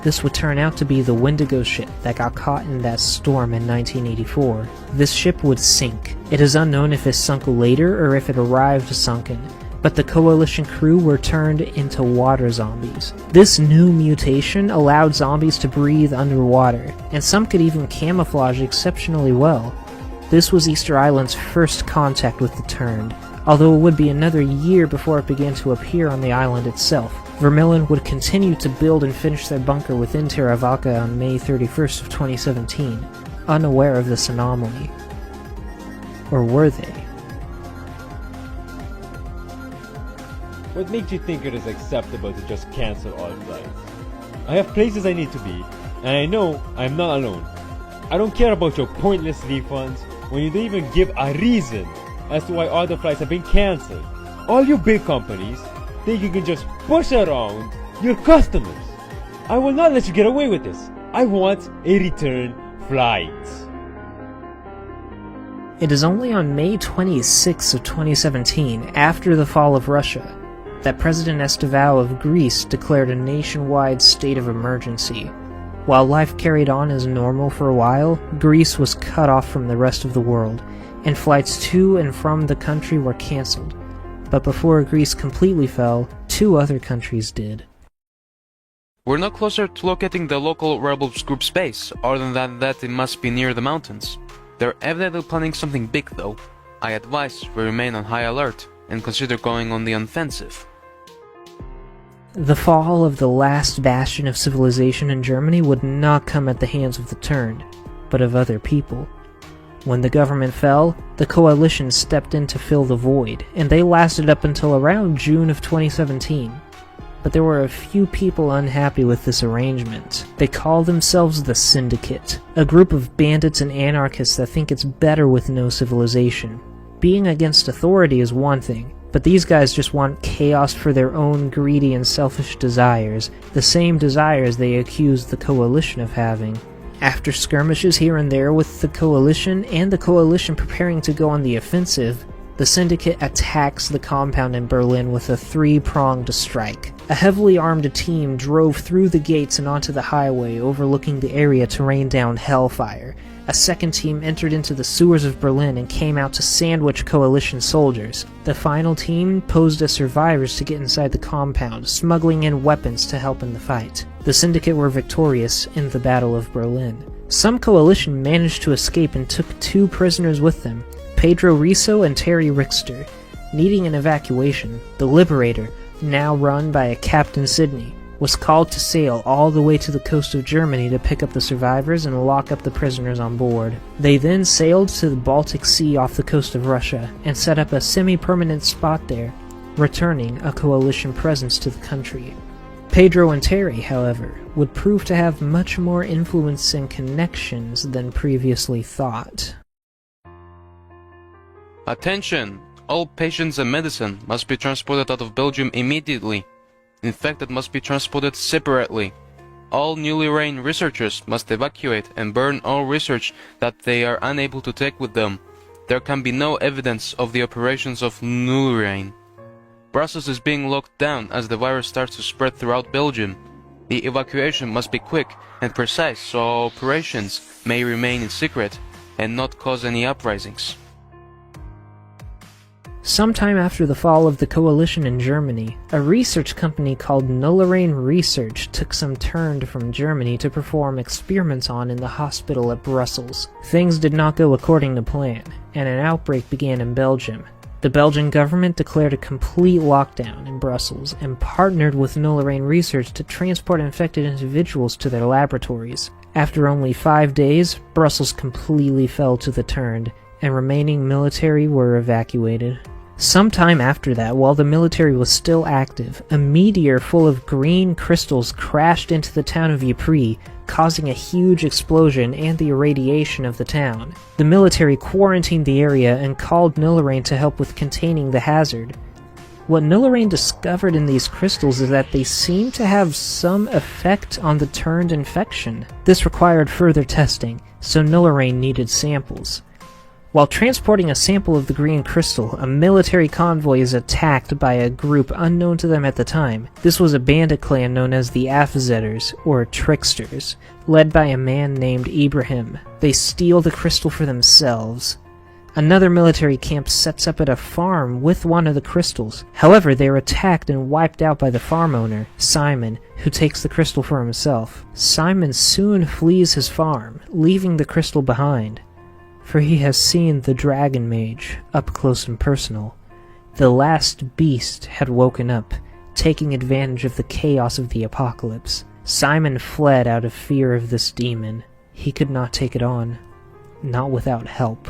This would turn out to be the Wendigo ship that got caught in that storm in 1984. This ship would sink. It is unknown if it sunk later or if it arrived sunken, but the coalition crew were turned into water zombies. This new mutation allowed zombies to breathe underwater, and some could even camouflage exceptionally well. This was Easter Island's first contact with the Turned, although it would be another year before it began to appear on the island itself. Vermilion would continue to build and finish their bunker within Terevaka on May 31st of 2017, unaware of this anomaly. Or were they? What makes you think it is acceptable to just cancel all flights? I have places I need to be, and I know I'm not alone. I don't care about your pointless refunds when you don't even give a reason as to why all the flights have been cancelled. All you big companies, think you can just push around your customers. I will not let you get away with this. I want a return flight. It is only on May 26 of 2017, after the fall of Russia, that President Staswalle of Greece declared a nationwide state of emergency. While life carried on as normal for a while, Greece was cut off from the rest of the world, and flights to and from the country were cancelled. But before Greece completely fell, 2 other countries did. We're not closer to locating the local rebels group's base, other than that it must be near the mountains. They're evidently planning something big though. I advise we remain on high alert and consider going on the offensive. The fall of the last bastion of civilization in Germany would not come at the hands of the Turned, but of other people. When the government fell, the coalition stepped in to fill the void, and they lasted up until around June of 2017. But there were a few people unhappy with this arrangement. They call themselves the Syndicate, a group of bandits and anarchists that think it's better with no civilization. Being against authority is one thing, but these guys just want chaos for their own greedy and selfish desires, the same desires they accuse the coalition of having. After skirmishes here and there with the coalition, and the coalition preparing to go on the offensive, the Syndicate attacks the compound in Berlin with a 3-pronged strike. A heavily armed team drove through the gates and onto the highway overlooking the area to rain down hellfire. A second team entered into the sewers of Berlin and came out to sandwich coalition soldiers. The final team posed as survivors to get inside the compound, smuggling in weapons to help in the fight. The Syndicate were victorious in the Battle of Berlin. Some coalition managed to escape and took 2 prisoners with them, Pedro Riso and Terry Richter. Needing an evacuation, the Liberator, now run by a Captain Sidney, was called to sail all the way to the coast of Germany to pick up the survivors and lock up the prisoners on board. They then sailed to the Baltic Sea off the coast of Russia and set up a semi-permanent spot there, returning a coalition presence to the country. Pedro and Terry, however, would prove to have much more influence and connections than previously thought. Attention! All patients and medicine must be transported out of Belgium immediately. Infected must be transported separately. All newly trained researchers must evacuate and burn all research that they are unable to take with them. There can be no evidence of the operations of newly trained. Brussels is being locked down as the virus starts to spread throughout Belgium. The evacuation must be quick and precise so operations may remain in secret and not cause any uprisings. Sometime after the fall of the coalition in Germany, a research company called Nullerain Research took some Turned from Germany to perform experiments on in the hospital at Brussels. Things did not go according to plan, and an outbreak began in Belgium. The Belgian government declared a complete lockdown in Brussels and partnered with Nullerain Research to transport infected individuals to their laboratories. After only 5 days, Brussels completely fell to the Turned, and remaining military were evacuated. Sometime after that, while the military was still active, a meteor full of green crystals crashed into the town of Ypres, causing a huge explosion and the irradiation of the town. The military quarantined the area and called Nullerain to help with containing the hazard. What Nullerain discovered in these crystals is that they seem to have some effect on the Turned infection. This required further testing, so Nullerain needed samples. While transporting a sample of the green crystal, a military convoy is attacked by a group unknown to them at the time. This was a bandit clan known as the Afzetters, or Tricksters, led by a man named Ibrahim. They steal the crystal for themselves. Another military camp sets up at a farm with one of the crystals. However, they are attacked and wiped out by the farm owner, Simon, who takes the crystal for himself. Simon soon flees his farm, leaving the crystal behind, for he has seen the Dragon Mage up close and personal. The last beast had woken up, taking advantage of the chaos of the apocalypse. Simon fled out of fear of this demon. He could not take it on, not without help.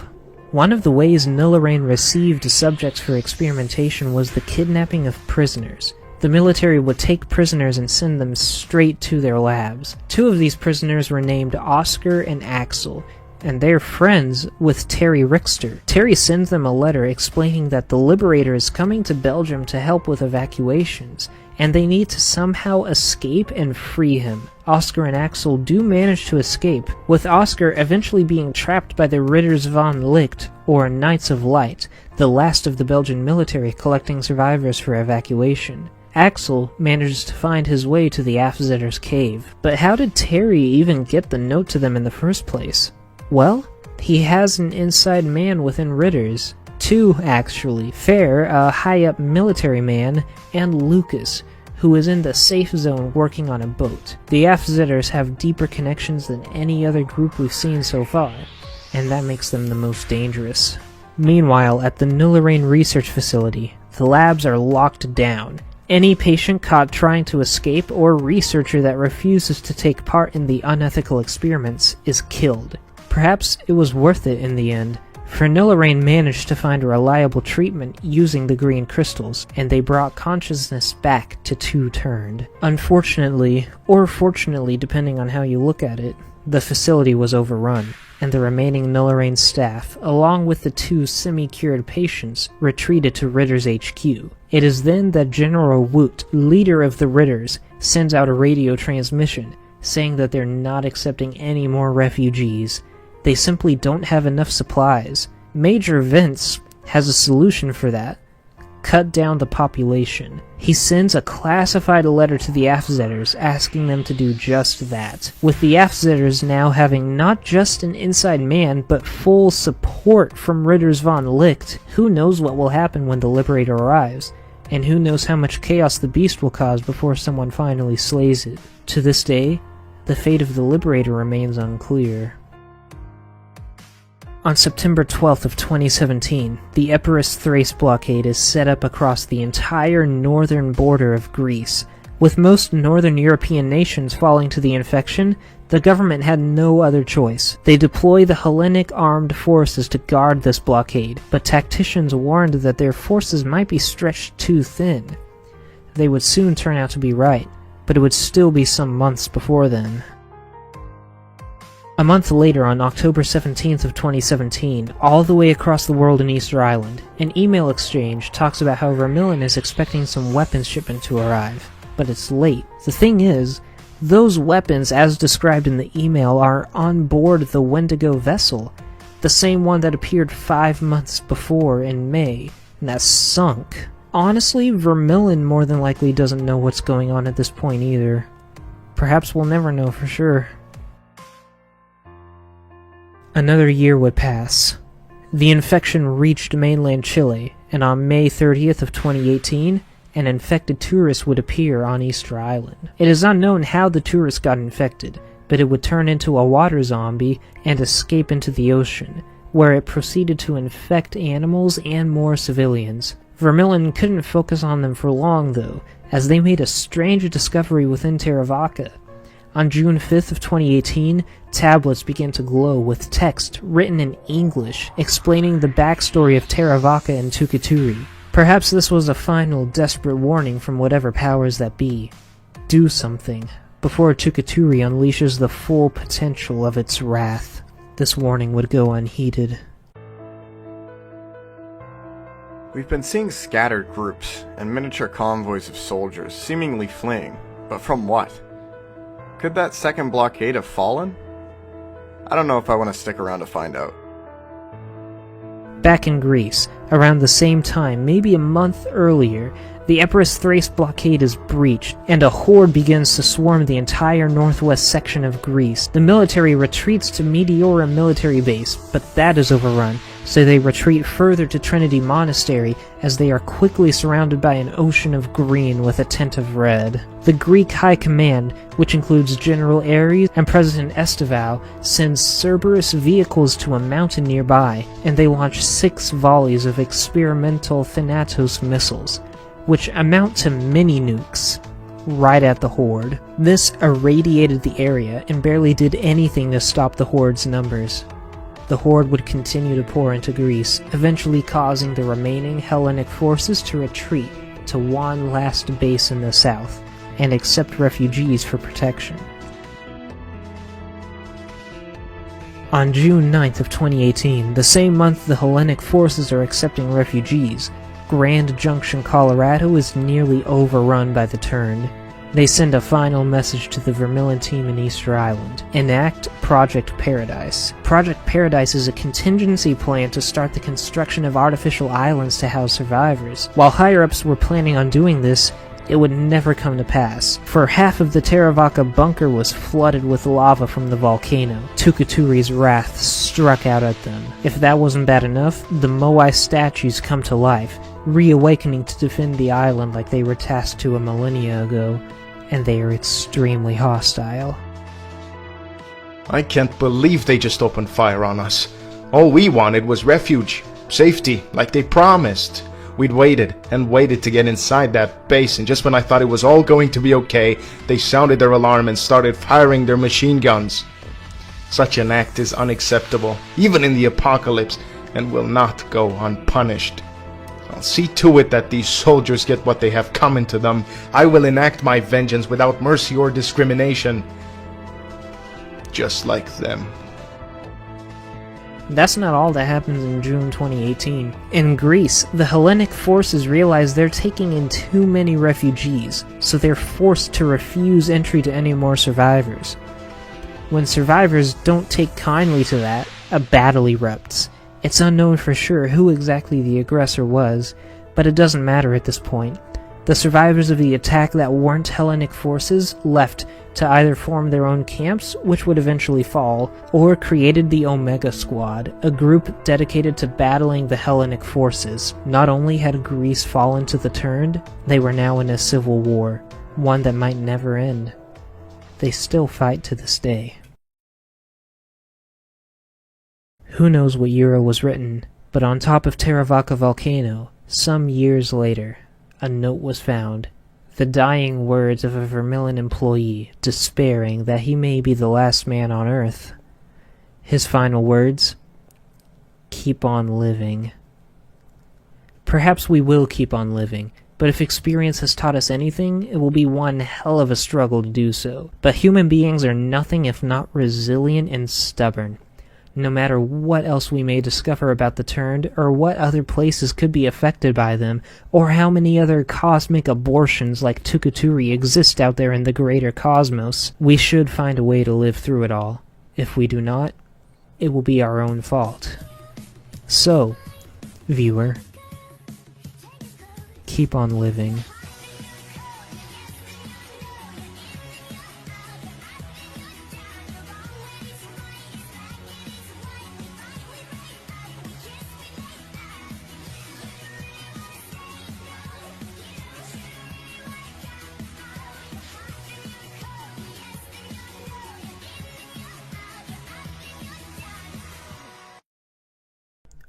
One of the ways Nullerain received subjects for experimentation was the kidnapping of prisoners. The military would take prisoners and send them straight to their labs. 2 of these prisoners were named Oscar and Axel, and they're friends with Terry Richter. Terry sends them a letter explaining that the Liberator is coming to Belgium to help with evacuations, and they need to somehow escape and free him. Oscar and Axel do manage to escape, with Oscar eventually being trapped by the Ridders van Licht, or Knights of Light, the last of the Belgian military collecting survivors for evacuation. Axel manages to find his way to the Afzetter's cave. But how did Terry even get the note to them in the first place? Well, he has an inside man within Ritters. Two, actually. Fair, a high-up military man, and Lucas, who is in the safe zone working on a boat. The Afzetters have deeper connections than any other group we've seen so far, and that makes them the most dangerous. Meanwhile, at the Nullerain research facility, the labs are locked down. Any patient caught trying to escape or researcher that refuses to take part in the unethical experiments is killed. Perhaps it was worth it in the end, for Nullerain managed to find a reliable treatment using the green crystals, and they brought consciousness back to Unturned. Unfortunately, or fortunately depending on how you look at it, the facility was overrun, and the remaining Nullerain staff, along with the two semi-cured patients, retreated to Ritter's HQ. It is then that General Woot, leader of the Ritters, sends out a radio transmission, saying that they're not accepting any more refugees. They simply don't have enough supplies. Major Vince has a solution for that. Cut down the population. He sends a classified letter to the Afzetters asking them to do just that, with the Afzetters now having not just an inside man, but full support from Ridders von Licht. Who knows what will happen when the Liberator arrives, and who knows how much chaos the Beast will cause before someone finally slays it. To this day, the fate of the Liberator remains unclear. On September 12th of 2017, the Epirus-Thrace blockade is set up across the entire northern border of Greece. With most northern European nations falling to the infection, the government had no other choice. They deploy the Hellenic armed forces to guard this blockade, but tacticians warned that their forces might be stretched too thin. They would soon turn out to be right, but it would still be some months before then. A month later, on October 17th of 2017, all the way across the world in Easter Island, an email exchange talks about how Vermillion is expecting some weapons shipment to arrive, but it's late. The thing is, those weapons, as described in the email, are on board the Wendigo vessel, the same one that appeared 5 months before in May, and that sunk. Honestly, Vermillion more than likely doesn't know what's going on at this point either. Perhaps we'll never know for sure. Another year would pass. The infection reached mainland Chile, and on May 30th of 2018, an infected tourist would appear on Easter Island. It is unknown how the tourist got infected, but it would turn into a water zombie and escape into the ocean, where it proceeded to infect animals and more civilians. Vermillion couldn't focus on them for long though, as they made a strange discovery within Terevaka. On June 5th of 2018, tablets began to glow with text written in English explaining the backstory of Terevaka and Tukuturi. Perhaps this was a final desperate warning from whatever powers that be. Do something, before Tukuturi unleashes the full potential of its wrath. This warning would go unheeded. We've been seeing scattered groups and miniature convoys of soldiers seemingly fleeing, but from what? Could that second blockade have fallen? I don't know if I want to stick around to find out. Back in Greece, around the same time, maybe a month earlier, the Epirus-Thrace blockade is breached, and a horde begins to swarm the entire northwest section of Greece. The military retreats to Meteora military base, but that is overrun, so they retreat further to Trinity Monastery as they are quickly surrounded by an ocean of green with a tint of red. The Greek High Command, which includes General Ares and President Esteval, sends Cerberus vehicles to a mountain nearby, and they launch 6 volleys of experimental Thanatos missiles, which amount to mini-nukes, right at the horde. This irradiated the area and barely did anything to stop the horde's numbers. The horde would continue to pour into Greece, eventually causing the remaining Hellenic forces to retreat to one last base in the south, and accept refugees for protection. On June 9th of 2018, the same month the Hellenic forces are accepting refugees, Grand Junction, Colorado is nearly overrun by the Turned. They send a final message to the Vermilion team in Easter Island. Enact Project Paradise. Project Paradise is a contingency plan to start the construction of artificial islands to house survivors. While higher-ups were planning on doing this, it would never come to pass, for half of the Terevaka bunker was flooded with lava from the volcano. Tukuturi's wrath struck out at them. If that wasn't bad enough, the Moai statues come to life, reawakening to defend the island like they were tasked to a millennia ago, and they are extremely hostile. I can't believe they just opened fire on us. All we wanted was refuge, safety, like they promised. We'd waited and waited to get inside that base, and just when I thought it was all going to be okay, they sounded their alarm and started firing their machine guns. Such an act is unacceptable, even in the apocalypse, and will not go unpunished. I'll see to it that these soldiers get what they have coming to them. I will enact my vengeance without mercy or discrimination. Just like them. That's not all that happens in June 2018. In Greece, the Hellenic forces realize they're taking in too many refugees, so they're forced to refuse entry to any more survivors. When survivors don't take kindly to that, a battle erupts. It's unknown for sure who exactly the aggressor was, but it doesn't matter at this point. The survivors of the attack that weren't Hellenic forces left to either form their own camps, which would eventually fall, or created the Omega Squad, a group dedicated to battling the Hellenic forces. Not only had Greece fallen to the Turned, they were now in a civil war, one that might never end. They still fight to this day. Who knows what year it was written, but on top of Terevaka volcano, some years later, a note was found. The dying words of a Vermilion employee, despairing that he may be the last man on Earth. His final words: keep on living. Perhaps we will keep on living, but if experience has taught us anything, it will be one hell of a struggle to do so. But human beings are nothing if not resilient and stubborn. No matter what else we may discover about the Turned, or what other places could be affected by them, or how many other cosmic abortions like Tukuturi exist out there in the greater cosmos, we should find a way to live through it all. If we do not, it will be our own fault. So, viewer, keep on living.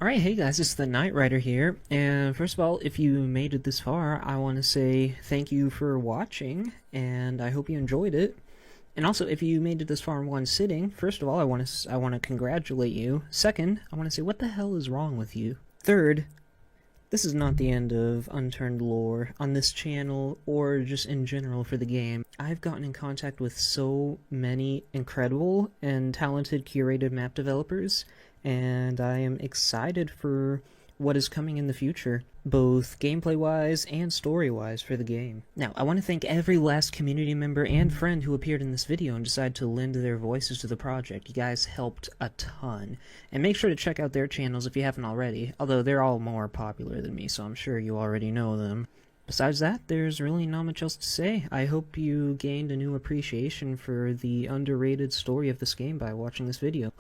Alright, hey guys, it's the Knight Rider here, and first of all, if you made it this far, I want to say thank you for watching, and I hope you enjoyed it. And also, if you made it this far in one sitting, first of all, I want to congratulate you. Second, I want to say, what the hell is wrong with you? Third, this is not the end of Unturned lore on this channel, or just in general for the game. I've gotten in contact with so many incredible and talented curated map developers, and I am excited for what is coming in the future, both gameplay-wise and story-wise for the game. Now, I want to thank every last community member and friend who appeared in this video and decided to lend their voices to the project. You guys helped a ton. And make sure to check out their channels if you haven't already, although they're all more popular than me, so I'm sure you already know them. Besides that, there's really not much else to say. I hope you gained a new appreciation for the underrated story of this game by watching this video. Hope